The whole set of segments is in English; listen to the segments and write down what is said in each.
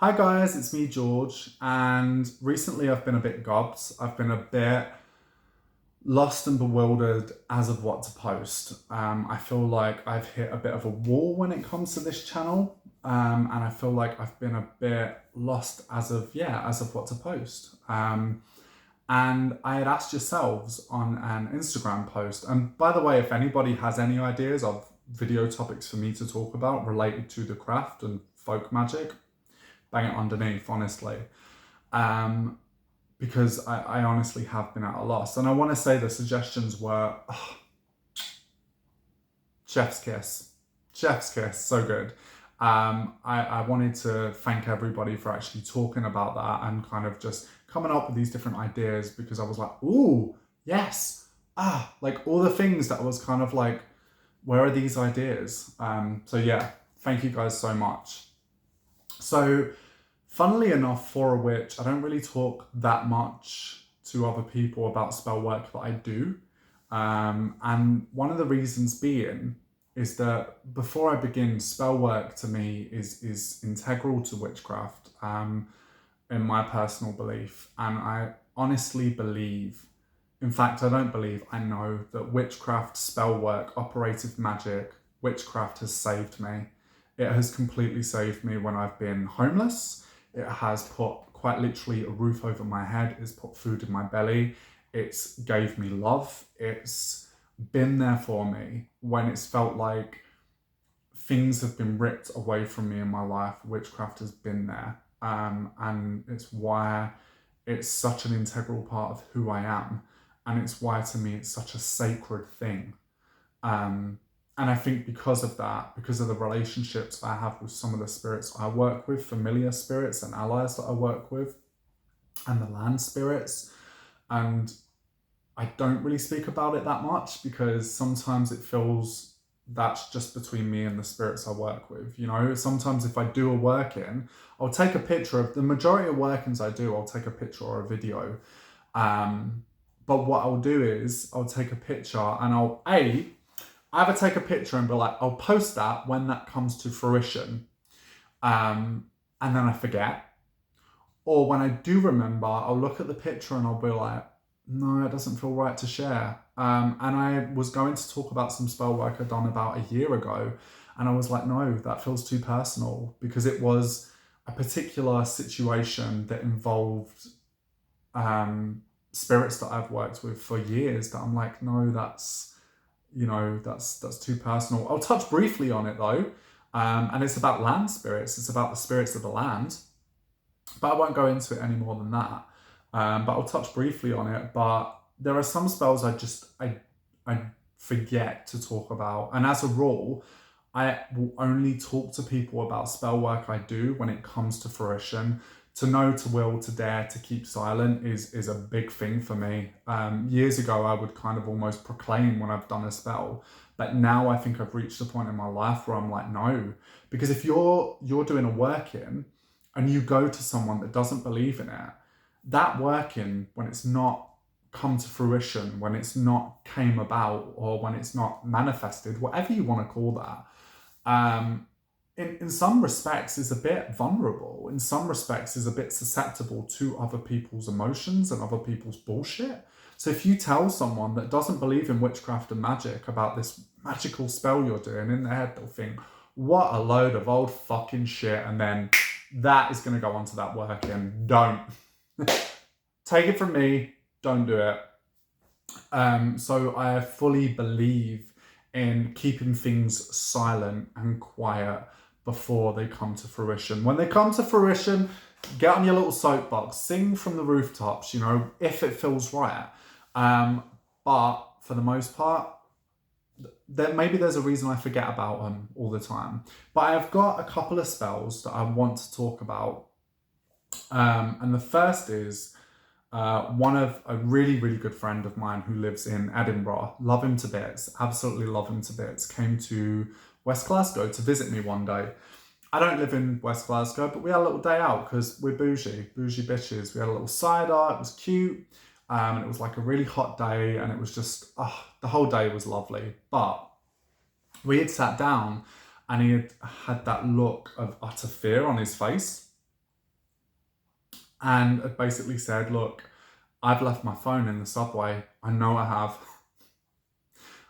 Hi guys, it's me George, and recently I've been a bit gobs. I've been a bit lost and bewildered as of what to post. I feel like I've hit a bit of a wall when it comes to this channel, and I feel like I've been a bit lost as of what to post. And I had asked yourselves on an Instagram post, and by the way, if anybody has any ideas of video topics for me to talk about related to the craft and folk magic, bang it underneath, honestly. Um, because I honestly have been at a loss. And I want to say the suggestions were chef's kiss. Chef's kiss, so good. I wanted to thank everybody for actually talking about that and kind of just coming up with these different ideas, because I was like, ooh, yes. Like all the things that I was kind of like, where are these ideas? So yeah, thank you guys so much. So funnily enough, for which I don't really talk that much to other people about spell work that I do. And one of the reasons being is that before I begin, spell work to me is integral to witchcraft, in my personal belief. And I honestly believe, in fact, I don't believe, I know that witchcraft, spell work, operative magic, witchcraft has saved me. It has completely saved me when I've been homeless. It has put quite literally a roof over my head. It's put food in my belly. It's gave me love. It's been there for me when it's felt like things have been ripped away from me in my life. Witchcraft has been there. And it's why it's such an integral part of who I am. And it's why, to me, it's such a sacred thing. And I think because of that, because of the relationships I have with some of the spirits I work with, familiar spirits and allies that I work with, and the land spirits, and I don't really speak about it that much because sometimes it feels that's just between me and the spirits I work with. You know, sometimes if I do a work-in, I'll take a picture of the majority of work-ins I do, I'll take a picture or a video. But what I'll do is I'll take a picture and I'll either take a picture and be like, I'll post that when that comes to fruition. And then I forget. Or when I do remember, I'll look at the picture and I'll be like, no, it doesn't feel right to share. And I was going to talk about some spell work I'd done about a year ago. And I was like, no, that feels too personal, because it was a particular situation that involved spirits that I've worked with for years that I'm like, no, that's too personal. I'll touch briefly on it though. And it's about land spirits. It's about the spirits of the land. But I won't go into it any more than that. But I'll touch briefly on it. But there are some spells I forget to talk about. And as a rule, I will only talk to people about spell work I do when it comes to fruition. To know, to will, to dare, to keep silent is a big thing for me. Years ago, I would kind of almost proclaim when I've done a spell. But now I think I've reached a point in my life where I'm like, no. Because if you're doing a work-in and you go to someone that doesn't believe in it, that work-in, when it's not come to fruition, when it's not came about, or when it's not manifested, whatever you want to call that, in some respects is a bit vulnerable, in some respects is a bit susceptible to other people's emotions and other people's bullshit. So if you tell someone that doesn't believe in witchcraft and magic about this magical spell you're doing, in their head they'll think, what a load of old fucking shit, and then that is going to go onto that work-in. Don't. Take it from me, don't do it. So I fully believe in keeping things silent and quiet before they come to fruition. When they come to fruition, get on your little soapbox, sing from the rooftops, if it feels right. But for the most part, maybe there's a reason I forget about them all the time. But I've got a couple of spells that I want to talk about. And the first is one of a really, really good friend of mine who lives in Edinburgh. Love him to bits, absolutely love him to bits. Came to West Glasgow to visit me one day. I don't live in West Glasgow, but we had a little day out because we're bougie bitches. We had a little cider, it was cute. And it was like a really hot day, and it was just, the whole day was lovely. But we had sat down and he had that look of utter fear on his face. and had basically said, look, I've left my phone in the subway. I know I have.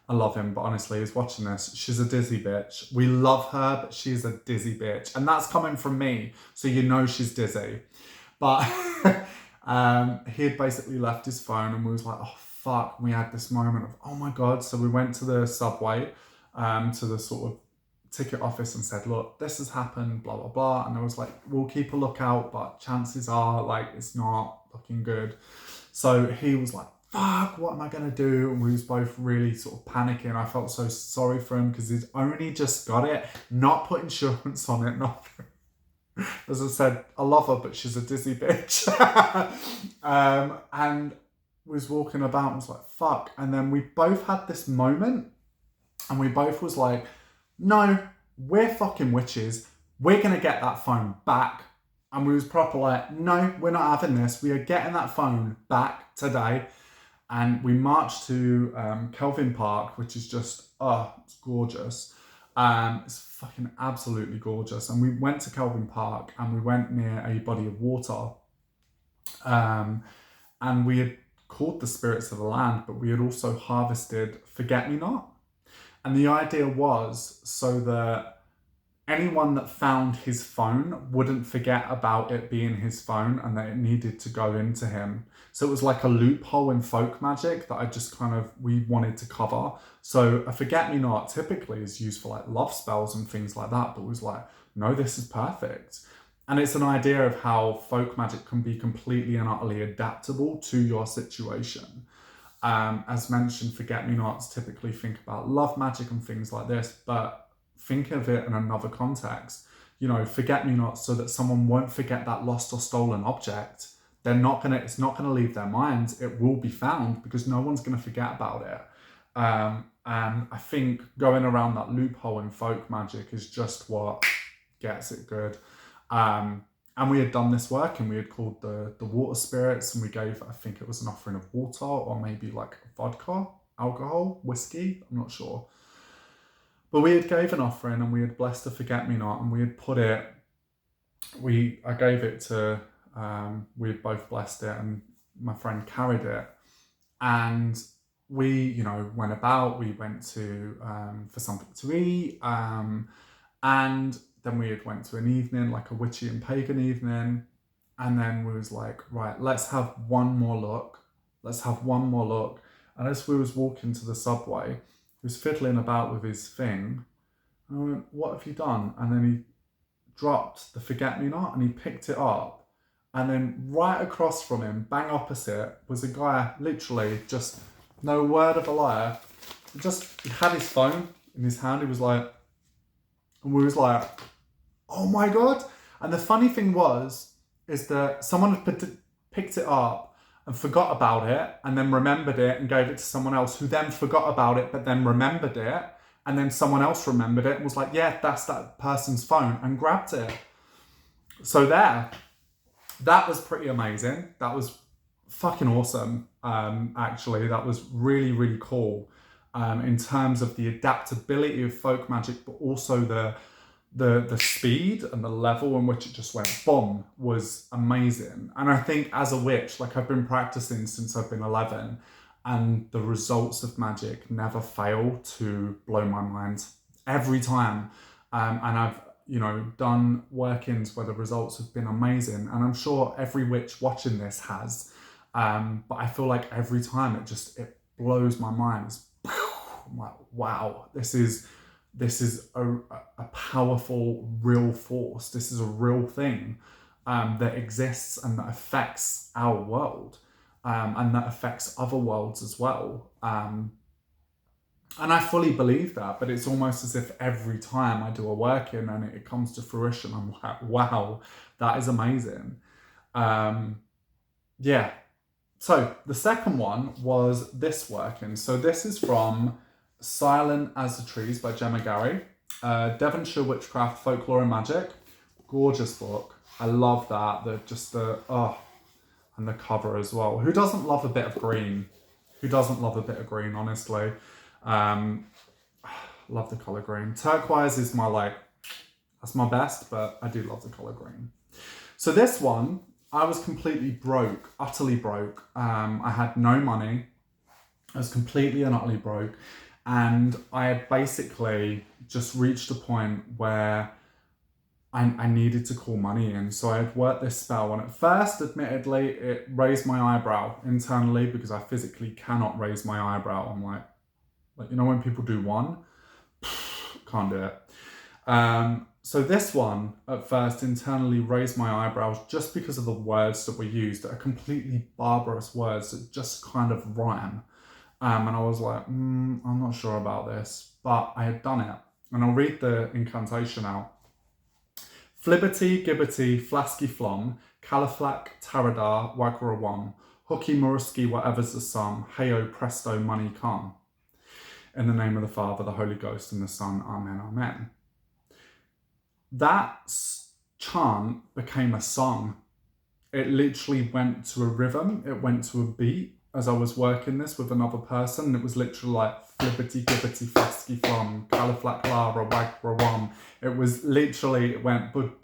I love him, but honestly, he's watching this. She's a dizzy bitch. We love her, but she's a dizzy bitch. And that's coming from me, so you know she's dizzy. But he had basically left his phone, and we was like, oh, fuck. We had this moment of, oh my God. So we went to the subway, to the sort of ticket office and said, look, this has happened, blah, blah, blah. And I was like, we'll keep a lookout, but chances are, like, it's not looking good. So he was like, fuck, what am I going to do? And we was both really sort of panicking. I felt so sorry for him because he's only just got it, not put insurance on it, not... As I said, I love her, but she's a dizzy bitch. And was walking about and was like, fuck. And then we both had this moment and we both was like, no, we're fucking witches. We're going to get that phone back. And we was proper like, no, we're not having this. We are getting that phone back today. And we marched to Kelvin Park, which is just, it's gorgeous. It's fucking absolutely gorgeous. And we went to Kelvin Park and we went near a body of water. And we had called the spirits of the land, but we had also harvested forget-me-not. And the idea was so that anyone that found his phone wouldn't forget about it being his phone and that it needed to go into him. So it was like a loophole in folk magic that I just we wanted to cover. So a forget-me-not typically is used for like love spells and things like that, but it was like, no, this is perfect. And it's an idea of how folk magic can be completely and utterly adaptable to your situation. As mentioned, forget-me-nots typically think about love magic and things like this, but think of it in another context. You know, forget-me-nots so that someone won't forget that lost or stolen object. It's not gonna leave their minds. It will be found because no one's gonna forget about it. And I think going around that loophole in folk magic is just what gets it good. And we had done this work and we had called the water spirits and we gave, I think it was an offering of water or maybe like vodka, alcohol, whiskey, I'm not sure. But we had gave an offering and we had blessed a forget-me-not and we had put it, I gave it to, we had both blessed it and my friend carried it. And we, went about, we went to, for something to eat, and then we had went to an evening, like a witchy and pagan evening. And then we was like, right, let's have one more look. And as we was walking to the subway, he was fiddling about with his thing. And I went, what have you done? And then he dropped the forget-me-not and he picked it up. And then right across from him, bang opposite, was a guy, literally just, no word of a liar, he had his phone in his hand. He was like, and we was like, oh my God. And the funny thing is that someone had picked it up and forgot about it and then remembered it and gave it to someone else who then forgot about it but then remembered it. And then someone else remembered it and was like, yeah, that's that person's phone, and grabbed it. So that was pretty amazing. That was fucking awesome. Actually, that was really, really cool. In terms of the adaptability of folk magic, but also the speed and the level in which it just went boom was amazing. And I think as a witch, like I've been practicing since I've been 11, and the results of magic never fail to blow my mind every time. And I've, done work-ins where the results have been amazing. And I'm sure every witch watching this has. But I feel like every time it blows my mind. I'm like, wow, this is a powerful, real force. This is a real thing that exists and that affects our world, and that affects other worlds as well. And I fully believe that, but it's almost as if every time I do a work-in and it comes to fruition, I'm like, wow, that is amazing. Yeah. So the second one was this work-in. So this is from Silent as the Trees by Gemma Gary, Devonshire Witchcraft, Folklore and Magic. Gorgeous book. I love that. And the cover as well. Who doesn't love a bit of green? Honestly. Love the colour green. Turquoise is that's my best, but I do love the colour green. So this one I was completely broke, utterly broke. I had no money. I was completely and utterly broke. And I had basically just reached a point where I needed to call money in. So I had worked this spell. And at first, admittedly, it raised my eyebrow internally because I physically cannot raise my eyebrow. I'm like you know when people do one? Can't do it. So this one, at first, internally raised my eyebrows just because of the words that were used that are completely barbarous words that just kind of rhyme. And I was like, I'm not sure about this, but I had done it. And I'll read the incantation out. Flibbity, gibbity, flasky flom, califlack, taradar, wagrawam, hooky muruski, whatever's the sum, heyo presto, money come. In the name of the Father, the Holy Ghost, and the Son, amen, amen. That chant became a song. It literally went to a rhythm, it went to a beat as I was working this with another person. It was literally like flibbity gibbity flasky flum, califlack lara wagrawam. It was literally, it went like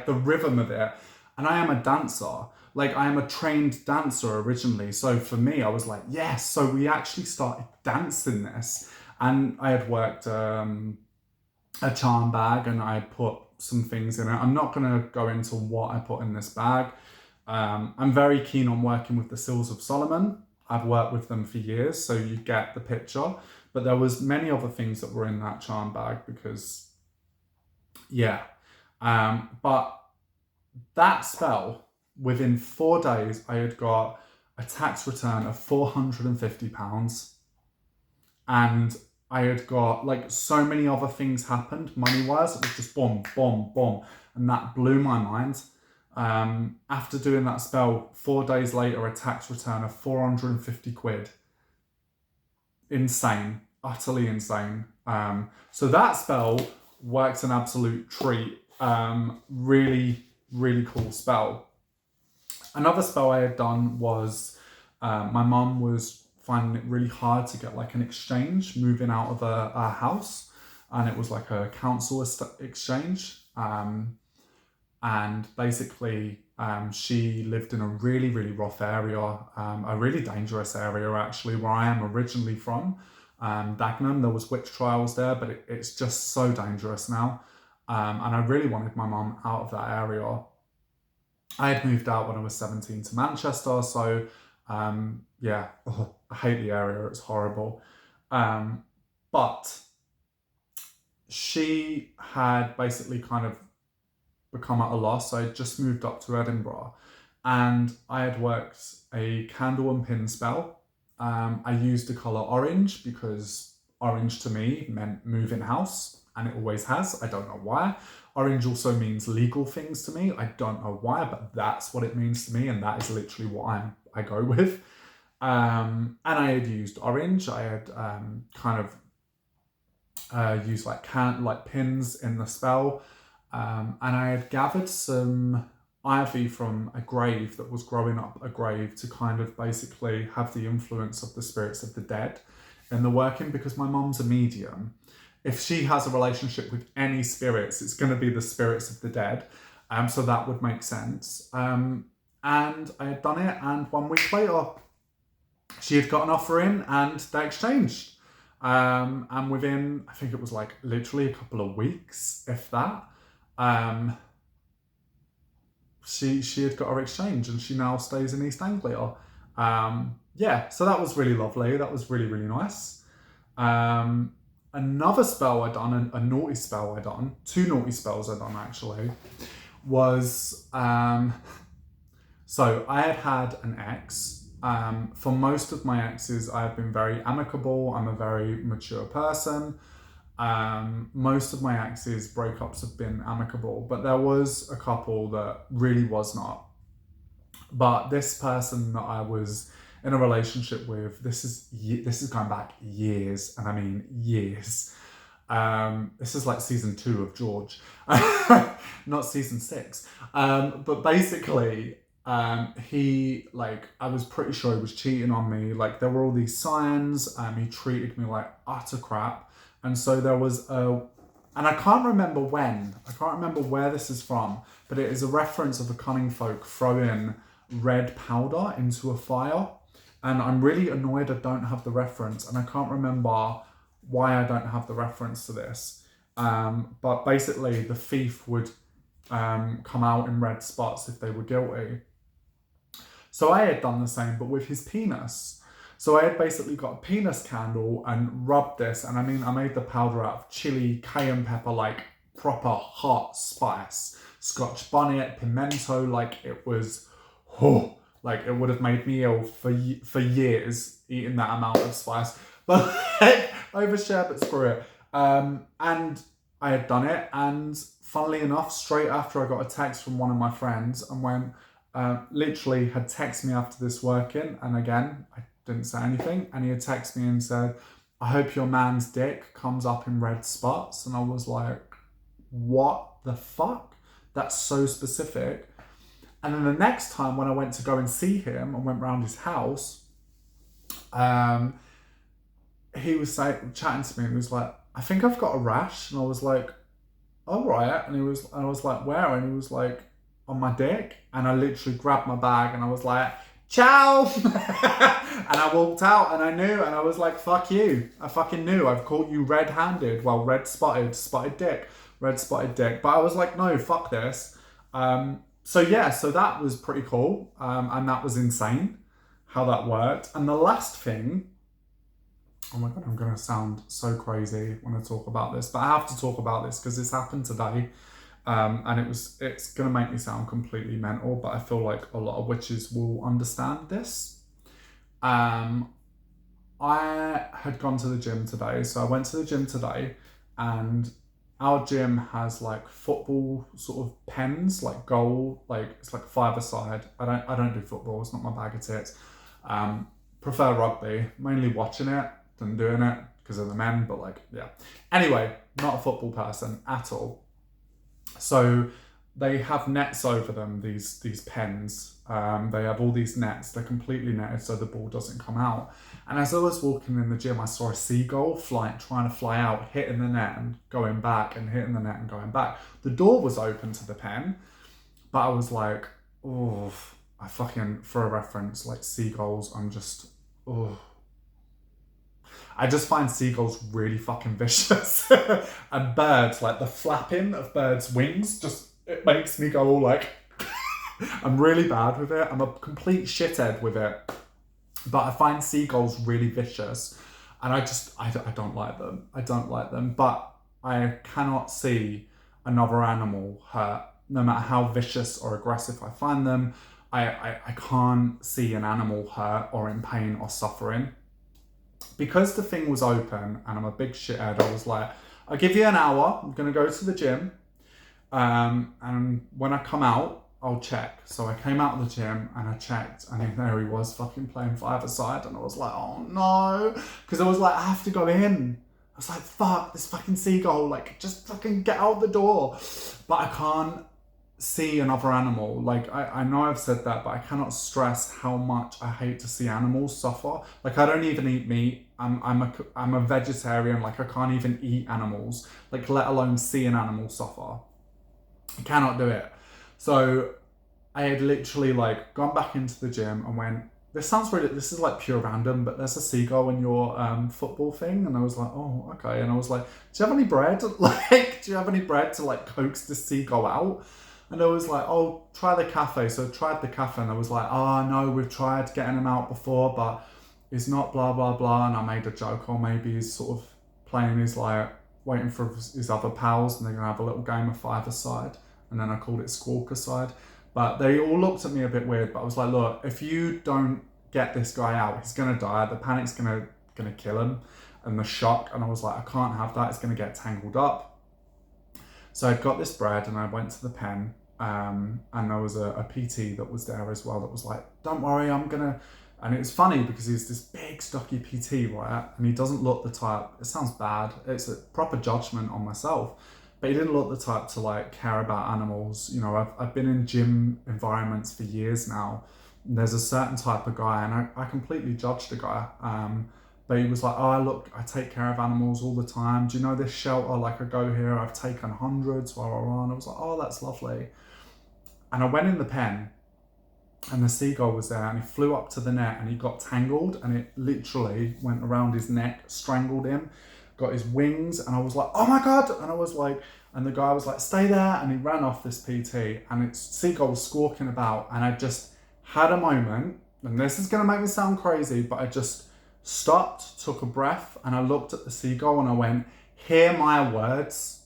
the rhythm of it. And I am a dancer. Like I am a trained dancer originally. So for me, I was like, yes. So we actually started dancing this. And I had worked a charm bag and I had put some things in it. I'm not going to go into what I put in this bag. I'm very keen on working with the Seals of Solomon. I've worked with them for years, so you get the picture. But there was many other things that were in that charm bag because, yeah. But that spell, within 4 days, I had got a tax return of £450. And I had got, like, so many other things happened money-wise. It was just boom, boom, boom. And that blew my mind. After doing that spell, 4 days later, a tax return of 450 quid. Insane. Utterly insane. So that spell worked an absolute treat. Really, really cool spell. Another spell I had done was my mum was finding it really hard to get like an exchange moving out of a house, and it was like a council exchange. And basically, she lived in a really, really rough area, a really dangerous area actually, where I am originally from. Dagenham, there was witch trials there, but it's just so dangerous now. And I really wanted my mum out of that area. I had moved out when I was 17 to Manchester, so yeah, I hate the area, it's horrible. But she had basically kind of become at a loss. I had just moved up to Edinburgh and I had worked a candle and pin spell. I used the colour orange because orange to me meant move in house, and it always has. I don't know why. Orange also means legal things to me. I don't know why, but that's what it means to me, and that is literally what I go with. And I had used orange. I had kind of used like pins in the spell. And I had gathered some ivy from a grave that was growing up a grave to kind of basically have the influence of the spirits of the dead in the working, because my mum's a medium. If she has a relationship with any spirits, it's going to be the spirits of the dead. So that would make sense. And I had done it, and 1 week later, she had got an offer in and they exchanged. And within, I think it was like literally a couple of weeks, if that, she had got her exchange and she now stays in East Anglia. Yeah, so that was really lovely. That was really, really nice. Another spell I done, a naughty spell I done, 2 naughty spells I done actually, was, so I had an ex. For most of my exes, I have been very amicable. I'm a very mature person. Most of my exes' breakups have been amicable, but there was a couple that really was not. But this person that I was in a relationship with, this is going back years, and I mean years. This is like season 2 of George, not season 6. But basically, he, like, I was pretty sure he was cheating on me. Like, there were all these signs. He treated me like utter crap. And so there was a And I can't remember when, I can't remember where this is from, but it is a reference of a cunning folk throwing red powder into a fire. And I'm really annoyed I don't have the reference, and I can't remember why I don't have the reference to this. But basically, the thief would come out in red spots if they were guilty. So I had done the same, but with his penis. So I had basically got a penis candle and rubbed this, and I mean, I made the powder out of chili, cayenne pepper, like proper hot spice, Scotch bonnet, pimento, like it was, oh, like it would have made me ill for years eating that amount of spice. But like, overshare, but screw it. And I had done it, and funnily enough, straight after I got a text from one of my friends, and when literally had texted me after this working, and again, I didn't say anything, and he had texted me and said, I hope your man's dick comes up in red spots. And I was like, what the fuck? That's so specific. And then the next time when I went to go and see him and went round his house, he was chatting to me, and he was like, I think I've got a rash. And I was like, all right. And I was like, where? And he was like, on my dick. And I literally grabbed my bag and I was like, ciao. And I walked out, and I knew, and I was like, fuck you. I fucking knew. I've caught you red-handed. Well, spotted dick. Red spotted dick. But I was like, no, fuck this. So yeah, so that was pretty cool. And that was insane how that worked. And the last thing, oh my God, I'm going to sound so crazy when I talk about this, but I have to talk about this because this happened today. And it's going to make me sound completely mental, but I feel like a lot of witches will understand this. I had gone to the gym today. So I went to the gym today, and our gym has like football sort of pens, like goal, like it's like 5-a-side. I don't do football. It's not my bag of tits. Prefer rugby, mainly watching it than doing it because of the men, but like, yeah. Anyway, not a football person at all. So they have nets over them, these pens. They have all these nets. They're completely netted so the ball doesn't come out. And as I was walking in the gym, I saw a seagull trying to fly out, hitting the net and going back, and hitting the net and going back. The door was open to the pen, but I was like, oh, I fucking, for a reference, like seagulls, I'm just, oh. I just find seagulls really fucking vicious. And birds, like the flapping of birds' wings, it makes me go all like, I'm really bad with it. I'm a complete shithead with it. But I find seagulls really vicious. And I don't like them. I don't like them. But I cannot see another animal hurt, no matter how vicious or aggressive I find them. I can't see an animal hurt or in pain or suffering. Because the thing was open and I'm a big shithead, I was like, I'll give you an hour. I'm going to go to the gym. And when I come out, I'll check. So I came out of the gym and I checked, and there he was fucking playing 5-a-side. And I was like, oh no. Because I was like, I have to go in. I was like, fuck, this fucking seagull. Like, just fucking get out the door. But I can't see another animal. Like, I know I've said that, but I cannot stress how much I hate to see animals suffer. Like, I don't even eat meat. I'm a vegetarian. Like, I can't even eat animals, like, let alone see an animal suffer. I cannot do it. So I had literally like gone back into the gym and went, this is like pure random, but there's a seagull in your football thing. And I was like, oh, okay. And I was like, do you have any bread? Like, do you have any bread to like coax the seagull out? And I was like, oh, try the cafe. So I tried the cafe, and I was like, oh no, we've tried getting him out before, but it's not blah, blah, blah. And I made a joke, or maybe he's sort of playing his like, waiting for his other pals, and they're going to have a little game of 5-a-side. And then I called it squawk-a-side. But they all looked at me a bit weird, but I was like, look, if you don't get this guy out, he's going to die. The panic's going to kill him, and the shock. And I was like, I can't have that. It's going to get tangled up. So I got this bread, and I went to the pen, and there was a PT that was there as well that was like, don't worry, I'm going to... And it was funny because he's this big, stocky PT, right? And he doesn't look the type... It sounds bad. It's a proper judgment on myself. But he didn't look the type to like care about animals. You know, I've been in gym environments for years now. And there's a certain type of guy, and I completely judged the guy But he was like, oh, look, I take care of animals all the time. Do you know this shelter? Like, I go here, I've taken hundreds, blah, blah, blah. And I was like, oh, that's lovely. And I went in the pen, and the seagull was there, and he flew up to the net, and he got tangled, and it literally went around his neck, strangled him, got his wings, and I was like, oh my God. And I was like, and the guy was like, stay there. And he ran off, this PT, and it's seagull was squawking about. And I just had a moment, and this is going to make me sound crazy, but I just stopped, took a breath, and I looked at the seagull and I went, hear my words.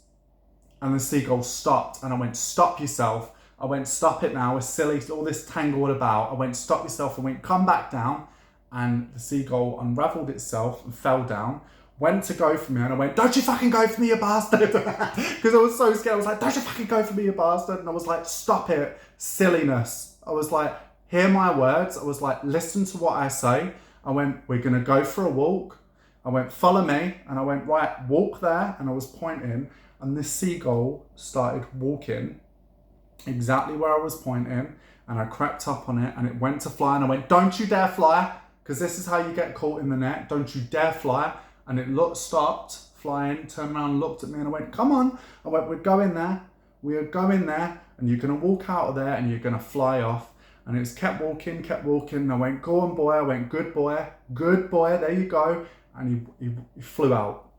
And the seagull stopped, and I went, stop yourself. I went, stop it now, it's silly, all this tangled about. I went, stop yourself. I went, come back down. And the seagull unraveled itself and fell down, went to go for me, and I went, don't you fucking go for me, you bastard. Because I was so scared. I was like, don't you fucking go for me, you bastard. And I was like, stop it, silliness. I was like, hear my words. I was like, listen to what I say. I went, we're going to go for a walk. I went, follow me. And I went, right, walk there. And I was pointing, and this seagull started walking exactly where I was pointing. And I crept up on it, and it went to fly. And I went, don't you dare fly, because this is how you get caught in the net. Don't you dare fly. And it stopped flying, turned around, looked at me, and I went, come on. I went, we're going there. We are going there. And you're going to walk out of there, and you're going to fly off. And it was kept walking, kept walking. And I went, go on, boy. I went, good boy, there you go. And he flew out.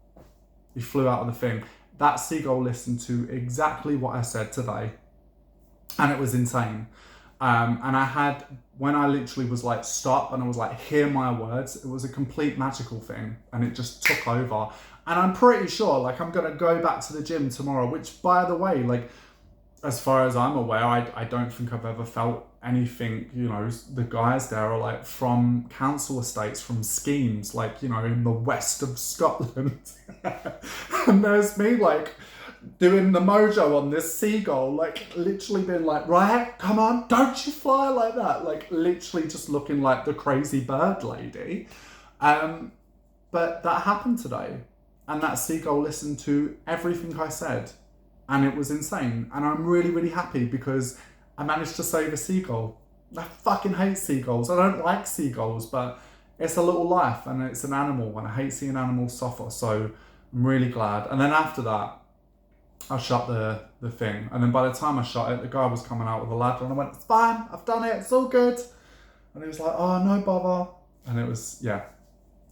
He flew out of the thing. That seagull listened to exactly what I said today. And it was insane. And I had, when I literally was like, stop, and I was like, hear my words, it was a complete magical thing. And it just took over. And I'm pretty sure, like, I'm going to go back to the gym tomorrow, which, by the way, like, as far as I'm aware, I don't think I've ever felt anything. You know, the guys there are like from council estates, from schemes, like, you know, in the west of Scotland. And there's me like doing the mojo on this seagull, like literally being like, right, come on, don't you fly like that. Like literally just looking like the crazy bird lady. But that happened today. And that seagull listened to everything I said. And it was insane. And I'm really, really happy because I managed to save a seagull. I fucking hate seagulls. I don't like seagulls, but it's a little life and it's an animal, and I hate seeing animals suffer. So I'm really glad. And then after that, I shut the thing. And then by the time I shut it, the guy was coming out with a ladder, and I went, it's fine, I've done it, it's all good. And he was like, oh, no bother. And it was, yeah,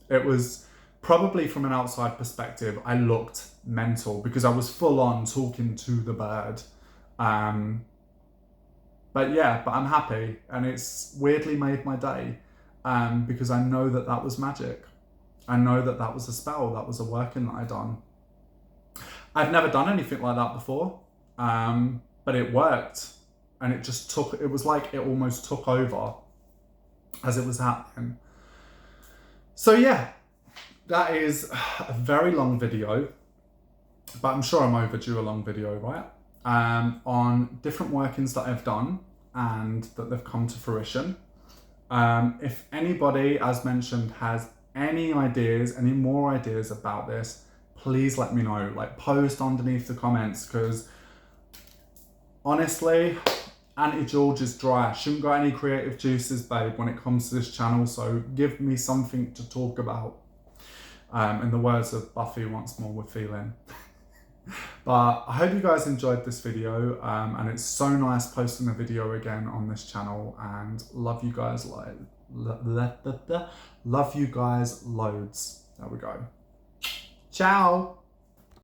it was probably from an outside perspective, I looked mental because I was full on talking to the bird. But yeah, but I'm happy, and it's weirdly made my day because I know that that was magic. I know that that was a spell, that was a working that I done. I've never done anything like that before, but it worked, and it just took, it was like it almost took over as it was happening. So yeah, that is a very long video, but I'm sure I'm overdue a long video, right? On different workings that I've done and that they've come to fruition. If anybody, as mentioned, has any ideas, any more ideas about this, please let me know. Like, post underneath the comments, because honestly, Auntie George is dry. She hasn't got any creative juices, babe, when it comes to this channel, so give me something to talk about. In the words of Buffy, once more we're feeling. But I hope you guys enjoyed this video, and it's so nice posting a video again on this channel, and love you guys love you guys loads. There we go. Ciao.